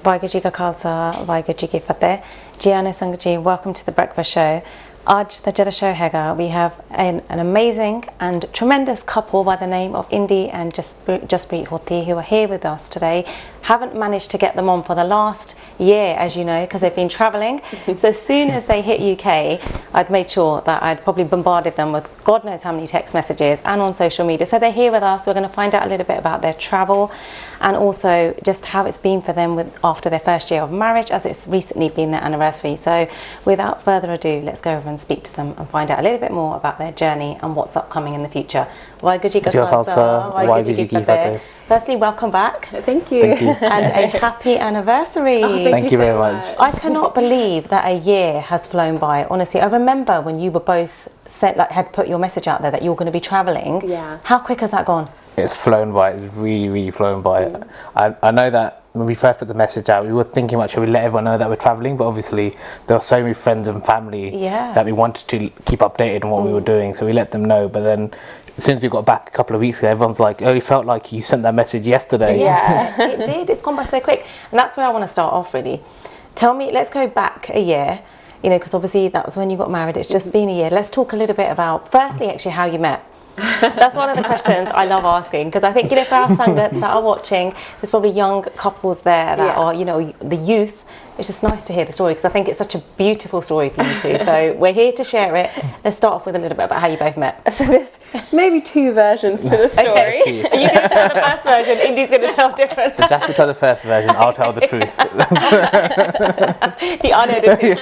Vaiguru Ji Ka Khalsa, Vaiguru Ji Ki Fateh. Ji Aane Sangat Ji, welcome to the breakfast show. Aaj the Jada show hega. We have an amazing and tremendous couple by the name of Indy and Jaspreet Hothi who are here with us today. Haven't managed to get them on for the last year, as you know, because they've been travelling. So as soon as they hit UK, I'd made sure that I'd probably bombarded them with God knows how many text messages and on social media. So they're here with us. We're going to find out a little bit about their travel and also just how it's been for them after their first year of marriage, as it's recently been their anniversary. So without further ado, let's go over and speak to them and find out a little bit more about their journey and what's upcoming in the future. Vaiguru Ji Ka Khalsa, Vaiguru Ji Ki Fateh. Firstly, welcome back. Thank you. Thank you. And a happy anniversary. Oh, thank you very much. I cannot believe that a year has flown by. Honestly, I remember when you were both had put your message out there that you were going to be travelling. Yeah. How quick has that gone? It's flown by. It's really, really flown by. I know that when we first put the message out, we were thinking about should we let everyone know that we're travelling, but obviously there were so many friends and family that we wanted to keep updated on what we were doing, so we let them know. But then as soon as we got back a couple of weeks ago, everyone's like, oh, it felt like you sent that message yesterday. Yeah, it did. It's gone by so quick. And that's where I want to start off, really. Tell me, let's go back a year, you know, because obviously that was when you got married. It's just been a year. Let's talk a little bit about, firstly, actually, how you met. That's one of the questions I love asking, because I think, you know, for our Sangat that are watching, there's probably young couples there that are, you know, the youth. It's just nice to hear the story because I think it's such a beautiful story for you two. So we're here to share it. Let's start off with a little bit about how you both met. So there's maybe two versions to the story. Okay. Are you going to tell the first version? Indy's going to tell different. So Jaspreet tell the first version, I'll tell the truth. The unedited.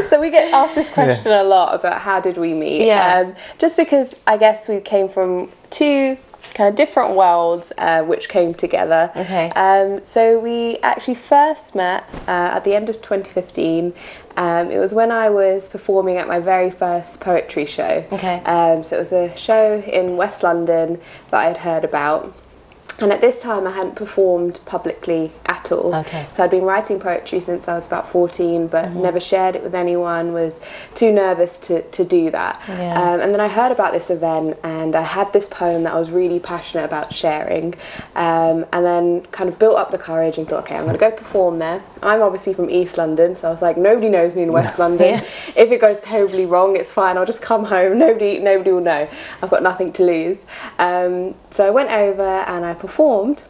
So we get asked this question a lot about how did we meet? Yeah. Just because I guess we came from two kind of different worlds which came together. Okay. So we actually first met at the end of 2015. It was when I was performing at my very first poetry show. Okay. So it was a show in West London that I had heard about. And at this time I hadn't performed publicly at all. Okay. So I'd been writing poetry since I was about 14, but never shared it with anyone, was too nervous to do that. Yeah. And then I heard about this event and I had this poem that I was really passionate about sharing, and then kind of built up the courage and thought, okay, I'm going to go perform there. I'm obviously from East London, so I was like, nobody knows me in West London. If it goes terribly wrong, it's fine, I'll just come home, nobody will know. I've got nothing to lose. So I went over and I performed,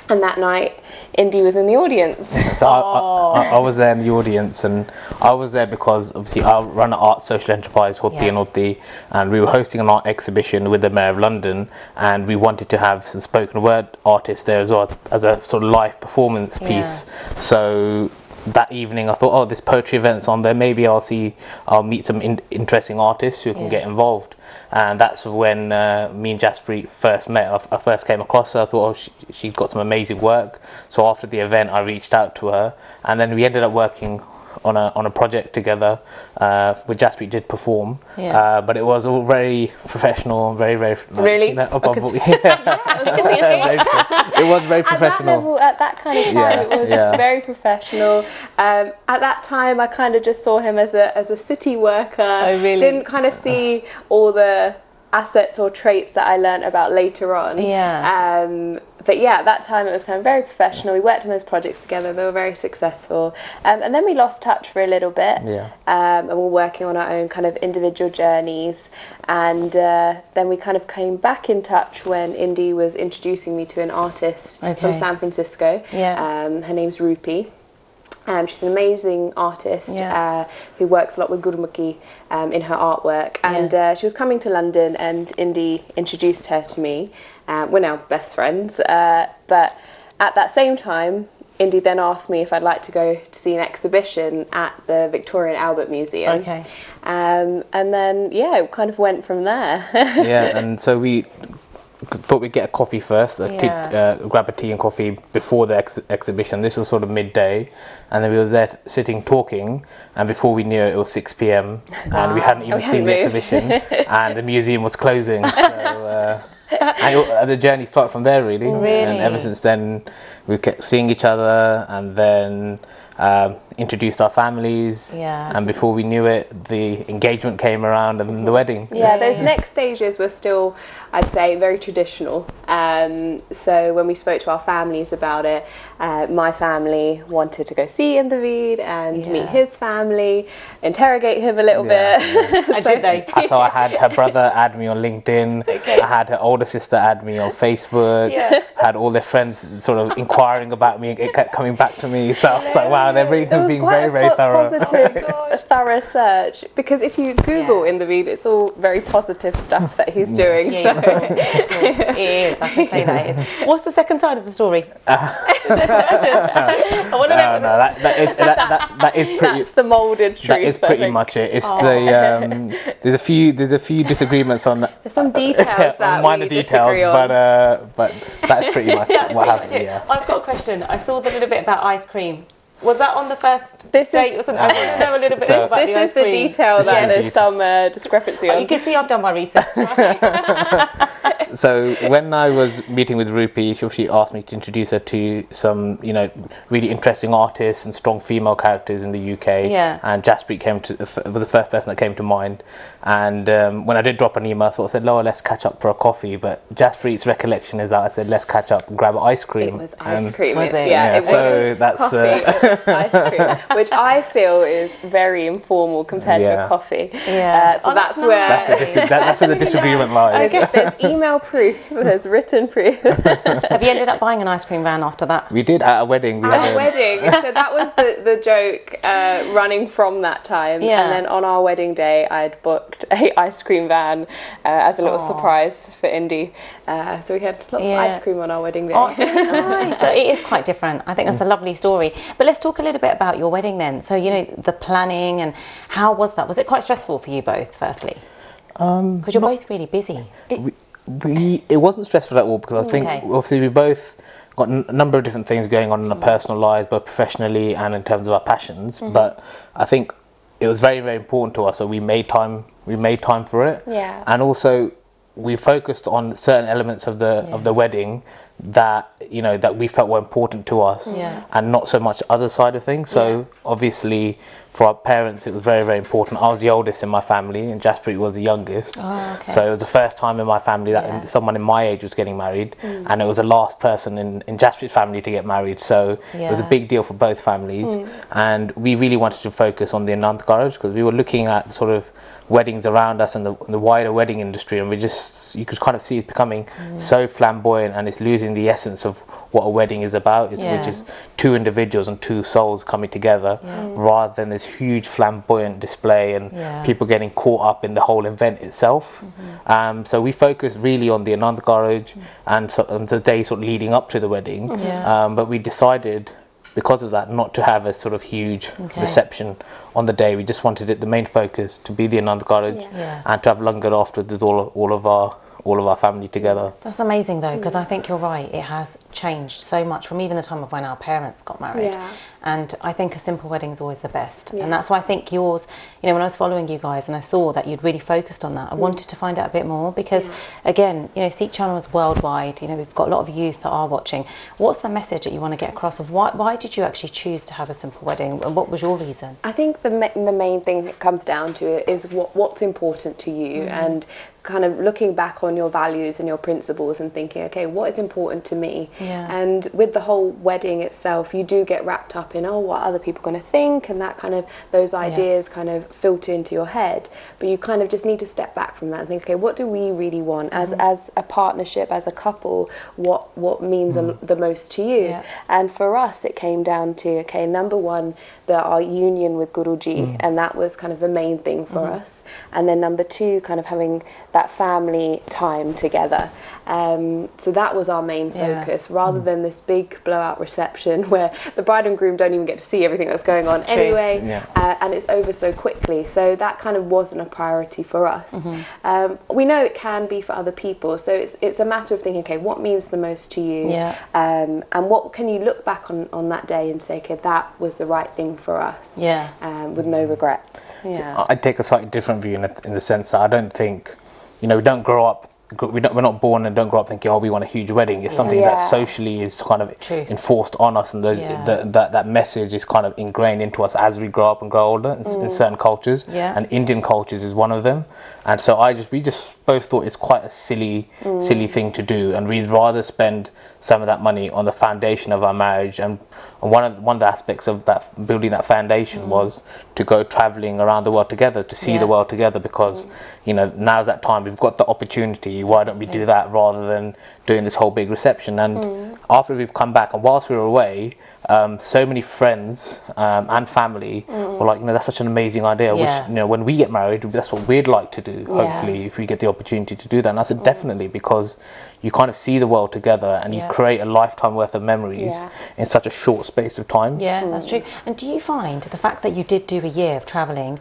and that night Indy was in the audience. So I was there in the audience, and I was there because obviously I run an art social enterprise, Hothi, and we were hosting an art exhibition with the Mayor of London, and we wanted to have some spoken word artists there as well as a sort of live performance piece. So that evening I thought, oh, this poetry event's on there, maybe I'll meet some interesting artists who can get involved. And that's when me and Jaspreet first met. I first came across her. I thought, oh, she'd got some amazing work. So after the event I reached out to her, and then we ended up working on a project together, where Jaspreet did perform, but it was all very professional, very really? You know, it was very professional. At that level, at that kind of time, it was very professional. At that time, I kind of just saw him as a city worker. Oh, really? Didn't kind of see all the assets or traits that I learnt about later on. But yeah, at that time it was kind of very professional. We worked on those projects together. They were very successful. And then we lost touch for a little bit. And we were working on our own kind of individual journeys. And then we kind of came back in touch when Indy was introducing me to an artist from San Francisco. Her name's Rupi. She's an amazing artist who works a lot with Gurumukhi in her artwork. And she was coming to London, and Indy introduced her to me. We're now best friends. But at that same time, Indy then asked me if I'd like to go to see an exhibition at the Victoria and Albert Museum. Okay. And then, it kind of went from there. And so we thought we'd get a coffee first, grab a tea and coffee before the exhibition. This was sort of midday, and then we were there sitting talking, and before we knew it, it was 6 p.m. and we hadn't even seen the exhibition, and the museum was closing. So And the journey started from there, really. Really? And ever since then, we kept seeing each other, and then introduced our families. Yeah. And before we knew it, the engagement came around and the wedding. Yeah, those next stages were still, I'd say, very traditional. So when we spoke to our families about it, my family wanted to go see Indy and meet his family, interrogate him a little bit. And did they? So I had her brother add me on LinkedIn. I had her older sister add me on Facebook. Had all their friends sort of inquiring about me, and it kept coming back to me. So I was like, wow, they're being very, very thorough. Positive, thorough search, because if you Google Indy, it's all very positive stuff that he's doing. Yeah, of course. It is. I can say that it is. What's the second side of the story? I want to know. No, that is pretty. That's the moulded truth. That is pretty much it. It's there's a few disagreements on that. There's some details that minor we details, disagree on. but that's pretty much what happened. Yeah. I've got a question. I saw the little bit about ice cream. Was that on the first date or something? I want to know a little bit about the ice cream. This is the detail that there's some discrepancy on. You can see I've done my research. Right? So when I was meeting with Rupi, she asked me to introduce her to some, really interesting artists and strong female characters in the UK. Yeah. And Jaspreet was the first person that came to mind. And when I did drop an email, I said, Laura, let's catch up for a coffee. But Jaspreet's recollection is that I said, let's catch up and grab an ice cream. It was ice cream. Was it? Yeah, it so that's coffee. Ice cream, which I feel is very informal compared to a coffee. Yeah. So that's where that's where the disagreement lies. There's email proof, there's written proof. Have you ended up buying an ice cream van after that? We did at a wedding. So that was the joke running from that time. Yeah. And then on our wedding day, I'd booked a ice cream van as a little surprise for Indy. So we had lots of ice cream on our wedding day. Oh, it's really nice. So it is quite different. I think that's a lovely story. But let's talk a little bit about your wedding then. So, the planning, and how was that? Was it quite stressful for you both, firstly? Because you're both really busy. It wasn't stressful at all, because I think obviously we both got a number of different things going on in our personal lives, both professionally and in terms of our passions. But I think it was very, very important to us, so we made time for it. Yeah. And also we focused on certain elements of the wedding that that we felt were important to us, and not so much other side of things. So obviously for our parents it was very, very important. I was the oldest in my family and Jaspreet was the youngest. So it was the first time in my family that someone in my age was getting married, and it was the last person in Jaspreet's family to get married, so it was a big deal for both families. And we really wanted to focus on the Anand Garage, because we were looking at sort of weddings around us and the wider wedding industry, and you could kind of see it's becoming so flamboyant, and it's losing the essence of what a wedding is about, which is two individuals and two souls coming together, rather than this huge flamboyant display and people getting caught up in the whole event itself. So we focused really on the Anand Garage and the day sort of leading up to the wedding, but we decided, because of that, not to have a sort of huge reception on the day. We just wanted the main focus to be the Anand Garage and to have langar afterwards with all of our family together. That's amazing though, because I think you're right, it has changed so much from even the time of when our parents got married. And I think a simple wedding is always the best. And that's why I think yours, when I was following you guys and I saw that you'd really focused on that, I wanted to find out a bit more, because again, Sikh channel is worldwide, we've got a lot of youth that are watching. What's the message that you want to get across of why did you actually choose to have a simple wedding, and what was your reason? I think the main thing that comes down to it is what's important to you, and kind of looking back on your values and your principles and thinking, okay, what is important to me? And with the whole wedding itself, you do get wrapped up in, what other people are going to think, and that kind of, those ideas kind of filter into your head. But you kind of just need to step back from that and think, okay, what do we really want as a partnership, as a couple? What means the most to you? And for us, it came down to, okay, number one, our union with Guruji, and that was kind of the main thing for us. And then number two, kind of having that family time together. So that was our main focus, rather than this big blowout reception where the bride and groom don't even get to see everything that's going on anyway, and it's over so quickly. So that kind of wasn't a priority for us. We know it can be for other people, so it's a matter of thinking, okay, what means the most to you, and what can you look back on that day and say, okay, that was the right thing for us, with no regrets. So I take a slightly different view in the sense that I don't think, we don't grow up we're not born and don't grow up thinking, oh, we want a huge wedding. It's something that socially is kind of enforced on us, and that message is kind of ingrained into us as we grow up and grow older in certain cultures. And Indian cultures is one of them. And so we just both thought it's quite a silly thing to do, and we'd rather spend some of that money on the foundation of our marriage. And one of the aspects of that, building that foundation, was to go traveling around the world together, to see the world together, because now's that time, we've got the opportunity. Why don't we do that rather than doing this whole big reception? And after we've come back, and whilst we were away, so many friends and family were like, that's such an amazing idea, which when we get married, that's what we'd like to do, hopefully, if we get the opportunity to do that. And I said, definitely, because you kind of see the world together, and you create a lifetime worth of memories in such a short space of time. That's true. And do you find the fact that you did do a year of travelling,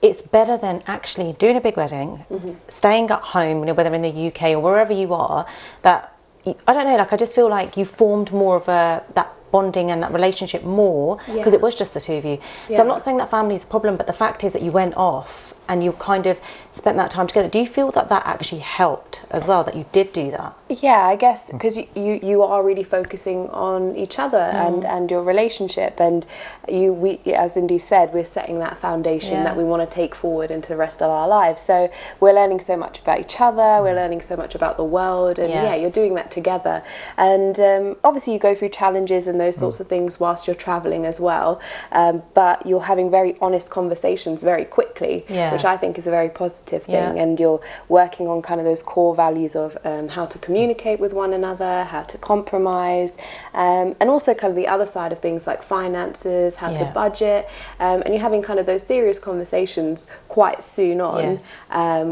it's better than actually doing a big wedding, staying at home, whether in the UK or wherever you are, that, I don't know, like, I just feel like you formed more of that bonding and that relationship more, because it was just the two of you. So I'm not saying that family is a problem, but the fact is that you went off and you kind of spent that time together. Do you feel that actually helped as well, that you did do that? Yeah, I guess because you are really focusing on each other and your relationship, and we, as Indy said, we're setting that foundation that we want to take forward into the rest of our lives. So we're learning so much about each other, we're learning so much about the world, and you're doing that together. And obviously you go through challenges and those sorts of things whilst you're traveling as well, but you're having very honest conversations very quickly, which I think is a very positive thing. And you're working on kind of those core values of how to communicate with one another, how to compromise, and also kind of the other side of things like finances, how to budget, and you're having kind of those serious conversations quite soon on,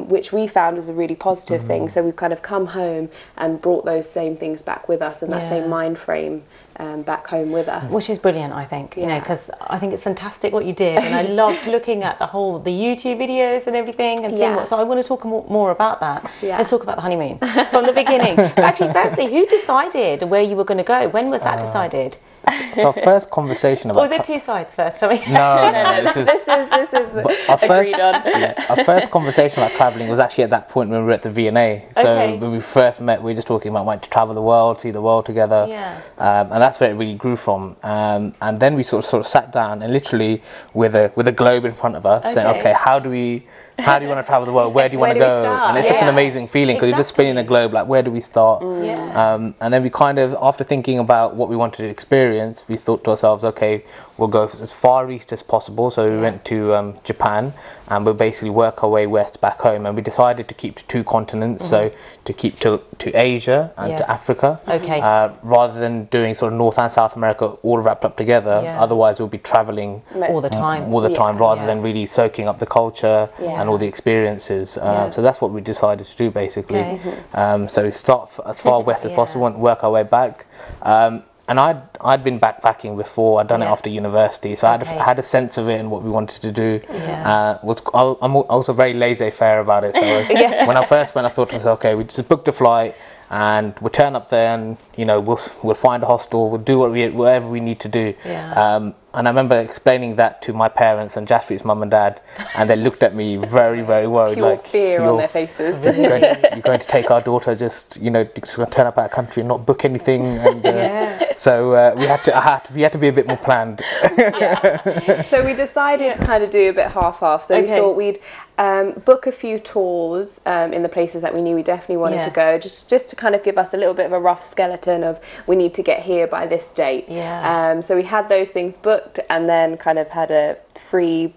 which we found was a really positive thing. So we've kind of come home and brought those same things back with us, and that same mind frame back home with us, which is brilliant, I think. Because I think it's fantastic what you did, and I loved looking at the YouTube videos and everything, and seeing so I want to talk more about that. Let's talk about the honeymoon from the beginning. But actually, firstly, who decided where you were going to go? When was that decided? So our first conversation about... Or was it two sides first? I mean, no. This is agreed on. Our first conversation about travelling was actually at that point when we were at the V&A. So when we first met, we were just talking about wanting to travel the world, see the world together. And that's where it really grew from. And then we sort of sat down, and literally with a globe in front of us, saying, okay, how do you want to travel the world? Where do you want to go? And it's such an amazing feeling, because you're just spinning the globe, like, where do we start? And then we kind of, after thinking about what we wanted to experience, we thought to ourselves, okay, we'll go as far east as possible. So we went to Japan, and we'll basically work our way west back home. And we decided to keep to two continents, so to keep to Asia and to Africa, rather than doing sort of North and South America all wrapped up together. Otherwise, we'll be traveling all the time, rather than really soaking up the culture and all the experiences. So that's what we decided to do, basically. So we start as far west as possible and work our way back. And I'd been backpacking before. I'd done it after university, so I had a sense of it and what we wanted to do. I'm also very laissez-faire about it. So when I first went, I thought to myself, okay, we just booked a flight, and we'll turn up there, and we'll find a hostel, we'll do whatever we need to do. And I remember explaining that to my parents and Jaspreet's mum and dad, and they looked at me very, very worried. Pure fear on their faces. You're going to take our daughter, just going to turn up at our country and not book anything. And so we had to be a bit more planned. So we decided to kind of do a bit half-half. So we thought we'd book a few tours in the places that we knew we definitely wanted to go, just to kind of give us a little bit of a rough skeleton of, we need to get here by this date. So we had those things booked, and then kind of had a free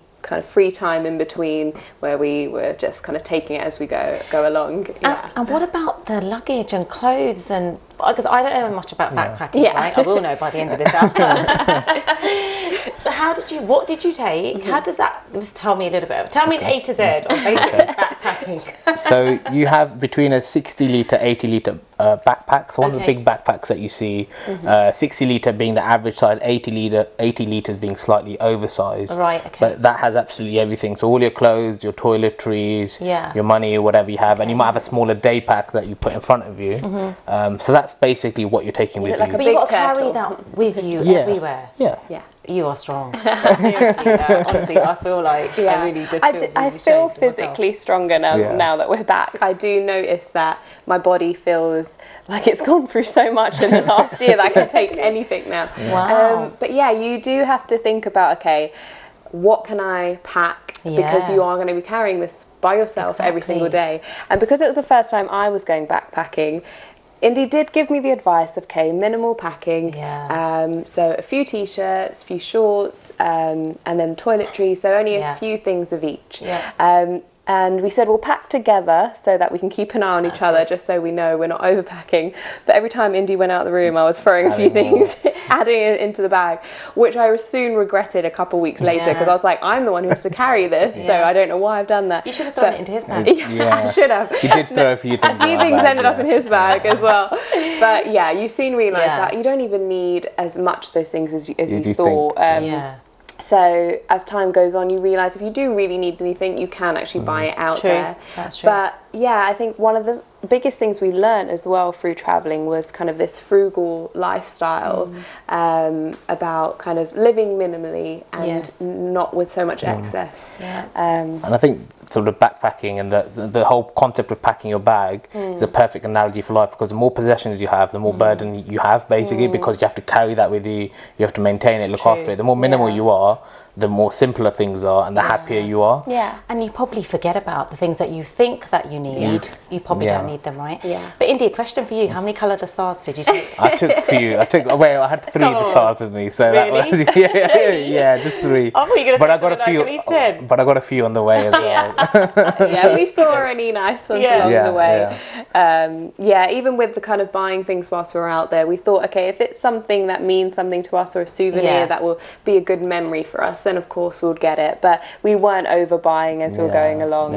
time in between where we were just kind of taking it as we go along. And what about the luggage and clothes? And because I don't know much about backpacking, right? I will know by the end of this what did you take? How does that, just tell me a little bit, tell me an A to Z of basic backpacking. So you have between a 60 litre, 80 litre backpack. So one of the big backpacks that you see, 60 litre being the average size, 80 litres being slightly oversized. Right, okay. But that has absolutely everything. So all your clothes, your toiletries, your money, or whatever you have, and you might have a smaller day pack that you put in front of you. So that's basically what you're taking with you. like a But you've got to big carry turtle. that with you Yeah. everywhere. Yeah. Yeah. You are strong. Seriously, honestly, I feel like I really just feel I really feel ashamed of myself. physically stronger now, Yeah. now that we're back. I do notice that my body feels like it's gone through so much in the last year that I can take anything now. Wow. But yeah, you do have to think about, okay, what can I pack? Because Yeah. you are going to be carrying this by yourself every Exactly. single day. And because it was the first time I was going backpacking, Indy did give me the advice of, okay, minimal packing. Yeah. So a few t-shirts, a few shorts, and then toiletries. So only Yeah. a few things of each. Yeah. And we said we'll pack together so that we can keep an eye on each other, good. just so we know we're not overpacking. But every time Indy went out of the room, I was throwing a few Adding more. things, adding it into the bag, which I soon regretted a couple weeks later, because I was like, I'm the one who has to carry this, so I don't know why I've done that. You should have thrown But- it into his bag. I should have. You did throw a few things. A few in my things bag, ended up in his bag as well. But yeah, you soon realise Yeah. that you don't even need as much of those things as you do thought. think. Yeah. So as time goes on, you realise if you do really need anything, you can actually buy it out True. there. That's true. But yeah, I think one of the biggest things we learned as well through travelling was kind of this frugal lifestyle, about kind of living minimally and Yes. not with so much excess. Yeah. And I think sort of backpacking and the whole concept of packing your bag is a perfect analogy for life, because the more possessions you have, the more burden you have, basically, because you have to carry that with you, you have to maintain it, look True. after it. The more minimal Yeah. you are, the more simpler things are and the happier you are. Yeah. And you probably forget about the things that you think that you need. You probably Yeah. don't need them, right? Yeah. But Indy, a question for you. How many coloured stars did you take? I took few. I had three Come at the on. start with me, so Really? that was yeah, just three. I thought you were gonna But say I got a something like few. at least 10. But I got a few on the way as well. Yeah, we saw any nice ones Yeah. along Yeah, the way. Even with the kind of buying things whilst we're out there, we thought, okay, if it's something that means something to us or a souvenir Yeah. that will be a good memory for us, then of course we'll get it. But we weren't overbuying as we were going along,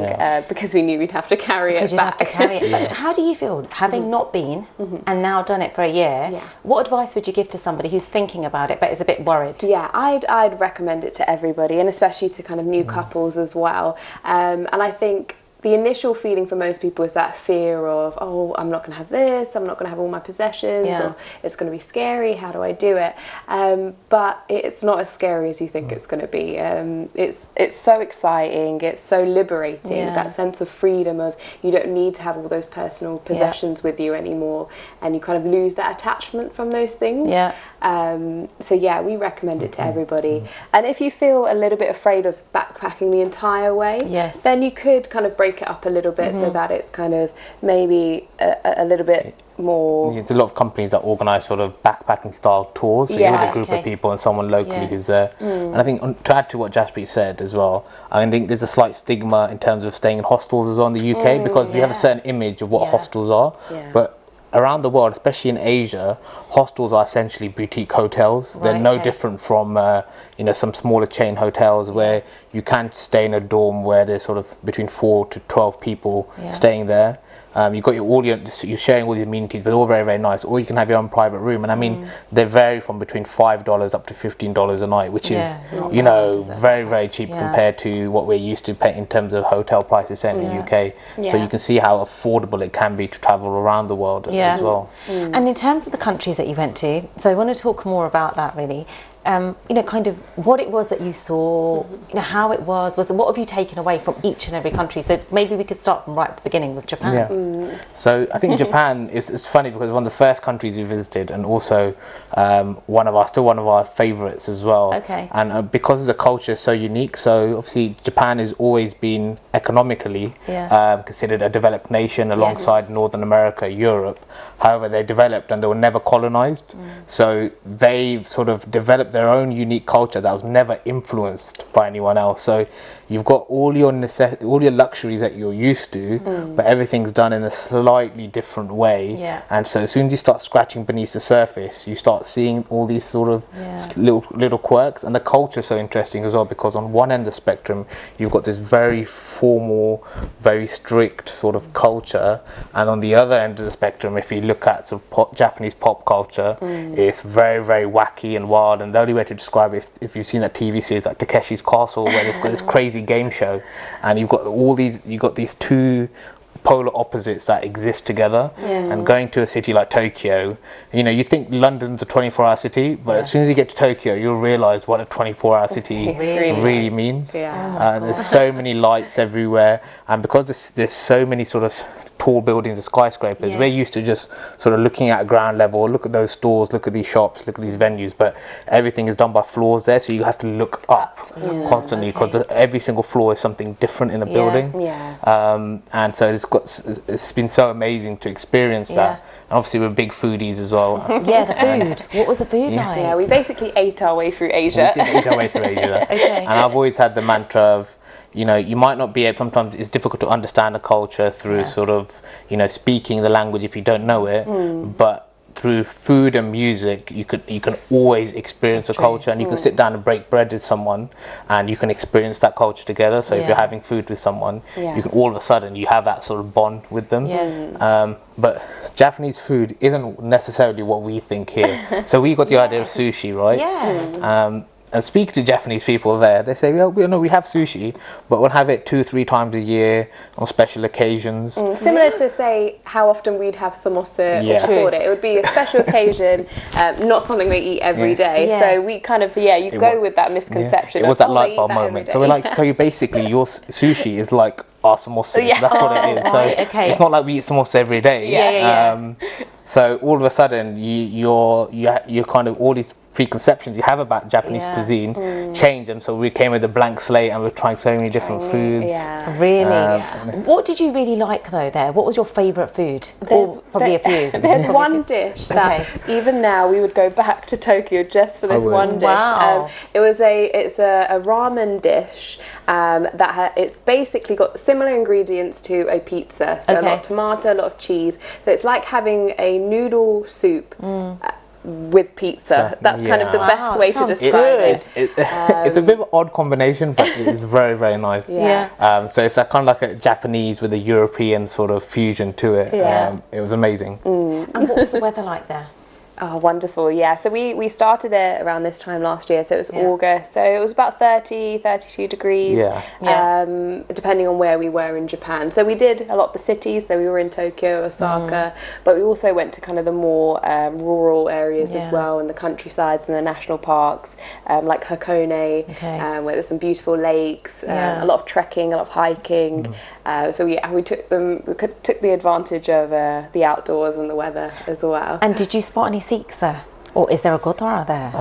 because we knew we'd have to carry Because it you'd have back. to carry it. But how do you feel, having not been and now done it for a year? Yeah. What advice would you give to somebody who's thinking about it but is a bit worried? Yeah, I'd recommend it to everybody, and especially to kind of new couples as well. And I think the initial feeling for most people is that fear of, oh, I'm not going to have this, I'm not going to have all my possessions, Yeah. or it's going to be scary, how do I do it? But it's not as scary as you think it's going to be. It's so exciting, it's so liberating, Yeah. that sense of freedom of you don't need to have all those personal possessions with you anymore, and you kind of lose that attachment from those things. Yeah. So yeah, we recommend it to everybody. And if you feel a little bit afraid of backpacking the entire way, Yes. then you could kind of break it up a little bit so that it's kind of maybe a little bit more. There's a lot of companies that organise sort of backpacking style tours. So you're with a group okay. of people and someone locally Yes. who's there. And I think to add to what Jaspreet said as well, I think there's a slight stigma in terms of staying in hostels as well in the UK, because we have a certain image of what Yeah. hostels are. Yeah. But around the world, especially in Asia, hostels are essentially boutique hotels. They're Right, no okay. different from some smaller chain hotels where Yes. you can stay in a dorm where there's sort of between 4 to 12 people Yeah. staying there. You've got you're sharing all the amenities, but they're all very, very nice. Or you can have your own private room, and I mean they vary from between $5 up to $15 a night, which is not bad, is it? very, very cheap Yeah. compared to what we're used to paying in terms of hotel prices say in the UK. So Yeah. you can see how affordable it can be to travel around the world as well. And in terms of the countries that you went to, so I want to talk more about that really. Kind of what it was that you saw, how it was what have you taken away from each and every country? So maybe we could start from right at the beginning with Japan. Yeah. So I think Japan is funny because it's one of the first countries we visited, and also one of our favourites as well. Okay. And because the culture is so unique, so obviously Japan has always been economically considered a developed nation alongside Northern America, Europe. However, they developed and they were never colonized. So they sort of developed their own unique culture that was never influenced by anyone else. So you've got all your luxuries that you're used to, but everything's done in a slightly different way. Yeah. And so as soon as you start scratching beneath the surface, you start seeing all these sort of little quirks. And the culture is so interesting as well, because on one end of the spectrum, you've got this very formal, very strict sort of culture. And on the other end of the spectrum, if you look at sort of Japanese pop culture, it's very, very wacky and wild. And the only way to describe it, if you've seen that TV series like Takeshi's Castle, where there's got this crazy game show, and you've got these two polar opposites that exist together. And going to a city like Tokyo, you know, you think London's a 24-hour city, but as soon as you get to Tokyo, you'll realize what a 24-hour city really means. There's so many lights everywhere, and because there's so many sort of tall buildings and skyscrapers, we're used to just sort of looking at ground level, look at those stores, look at these shops, look at these venues, but everything is done by floors there, so you have to look up constantly, because every single floor is something different in a building. And so it's been so amazing to experience that. And obviously we're big foodies as well. The food. What was the food like? Yeah, we basically ate our way through Asia. We did eat our way through Asia. And I've always had the mantra of, you know, you might not be able, sometimes it's difficult to understand a culture through sort of, you know, speaking the language if you don't know it, but through food and music, you can always experience a culture, and you can sit down and break bread with someone, and you can experience that culture together. So if you're having food with someone, you can all of a sudden you have that sort of bond with them. But Japanese food isn't necessarily what we think here. So we got the idea of sushi, right? And speak to Japanese people there, they say, well, you know, we have sushi, but we'll have it 2-3 times a year on special occasions. Similar to, say, how often we'd have samosa or pakora. It would be a special occasion, not something they eat every day. So we kind of, you go with that misconception. It was that light bulb moment. So we're like, so basically your sushi is like our samosa. That's what it is. So it's not like we eat samosa every day. So all of a sudden, you're kind of all these preconceptions you have about Japanese cuisine change, and so we came with a blank slate, and we're trying so many different foods. Really? What did you really like though there? What was your favourite food? Probably a few. There's one dish that even now we would go back to Tokyo just for this one dish. It's a ramen dish it's basically got similar ingredients to a pizza. So a lot of tomato, a lot of cheese. So it's like having a noodle soup with pizza. That's kind of the best way to describe it. It's a bit of an odd combination, but it's very, very nice. So it's kind of like a Japanese with a European sort of fusion to it. It was amazing. And what was the weather like there? Oh, wonderful. So we started it around this time last year, so it was August, so it was about 32 degrees, depending on where we were in Japan. So we did a lot of the cities, so we were in Tokyo, Osaka, but we also went to kind of the more rural areas as well, and the countrysides and the national parks, like Hakone, where there's some beautiful lakes, a lot of trekking, a lot of hiking. So we took the advantage of the outdoors and the weather as well. And did you spot any Sikhs there? Or is there a Gurdwara there?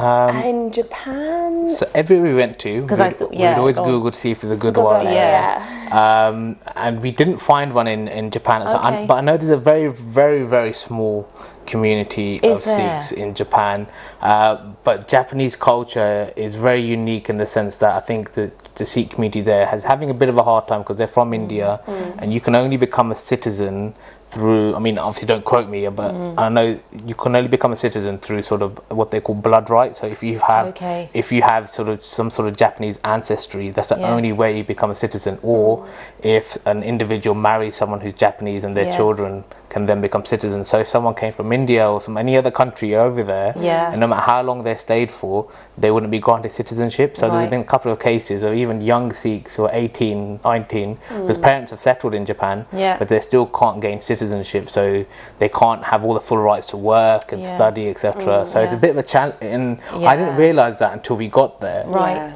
In Japan? So everywhere we went to, we'd always Google to see if there's a Gurdwara. And we didn't find one in Japan at the time. But I know there's a very, very, very small community of Sikhs in Japan. But Japanese culture is very unique in the sense that I think the Sikh community there is having a bit of a hard time because they're from India, and you can only become a citizen through, I mean, obviously don't quote me, but I know you can only become a citizen through sort of what they call blood rights. So if you have sort of some sort of Japanese ancestry, that's the only way you become a citizen. Or if an individual marries someone who's Japanese and their children can then become citizens. So if someone came from India or any other country over there, and no matter how long they stayed for, they wouldn't be granted citizenship. So there's been a couple of cases of even young Sikhs who are 18, 19, whose parents have settled in Japan, but they still can't gain citizenship. So they can't have all the full rights to work and study, etc. So it's a bit of a challenge. And I didn't realise that until we got there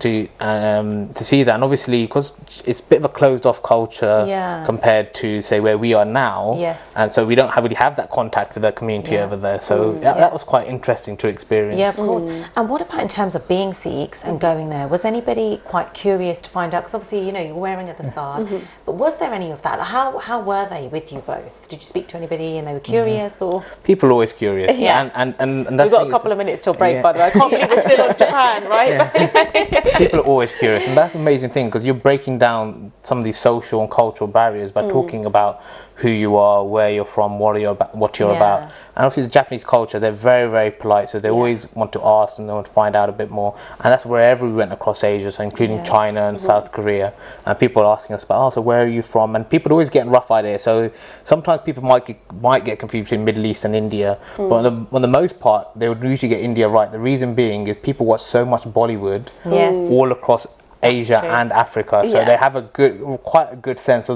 to see that. And obviously, because it's a bit of a closed off culture compared to, say, where we are now. And so we don't really have that contact with the community over there. So that was quite interesting to experience. Yeah, of course. And what about in terms of being Sikhs and going there? Was anybody quite curious to find out? Because obviously, you know, you're wearing at the start. But was there any of that? How were they with you both? Did you speak to anybody and they were curious? Or people are always curious. And that's we've got a couple of minutes till break, by the way. I can't believe we're still on Japan, right? People are always curious, and that's an amazing thing because you're breaking down some of these social and cultural barriers by talking about who you are, where you're from, what you're about. And obviously the Japanese culture, they're very, very polite, so they always want to ask and they want to find out a bit more. And that's wherever we went across Asia, so including China and South Korea. And people are asking us about, so where are you from? And people always get a rough idea. So sometimes people might get confused between Middle East and India. But on the most part, they would usually get India right. The reason being is people watch so much Bollywood all across Asia and Africa, so they have quite a good sense. So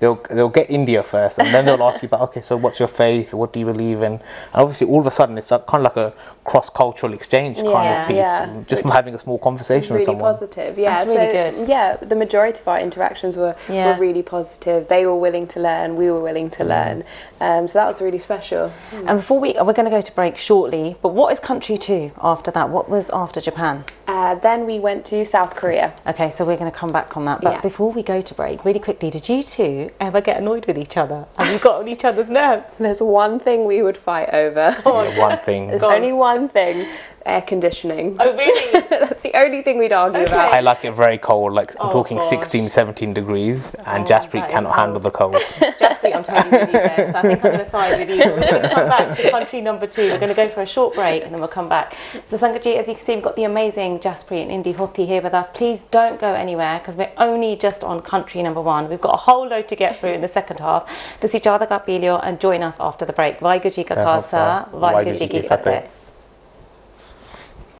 they'll get India first, and then they'll ask you about, okay, so what's your faith? What do you believe in? And obviously, all of a sudden, it's kind of like a cross-cultural exchange kind of piece, just from having a small conversation with someone. Really positive, yeah. That's really good. Yeah, the majority of our interactions were really positive. They were willing to learn, we were willing to learn, so that was really special. And before we're going to go to break shortly, but what is country 2 after that? What was after Japan? Then we went to South Korea. Okay, so we're going to come back on that. But before we go to break, really quickly, did you two ever get annoyed with each other? Have you got on each other's nerves? There's one thing we would fight over. One thing. There's only one thing. Air conditioning. Oh, really? That's the only thing we'd argue about. I like it very cold, like I'm talking 16, 17 degrees, and Jaspreet cannot handle the cold. Jaspreet, I'm totally with you there, so I think I'm going to side with you. We're going to come back to country number 2. We're going to go for a short break and then we'll come back. So Sangaji, as you can see, we've got the amazing Jaspreet and Indy Hothi here with us. Please don't go anywhere because we're only just on country number 1. We've got a whole load to get through in the second half. This is Jada Gapilio, and join us after the break. Vaigu Ji Ka Khalsa, Vaigu Ji Ki Fateh.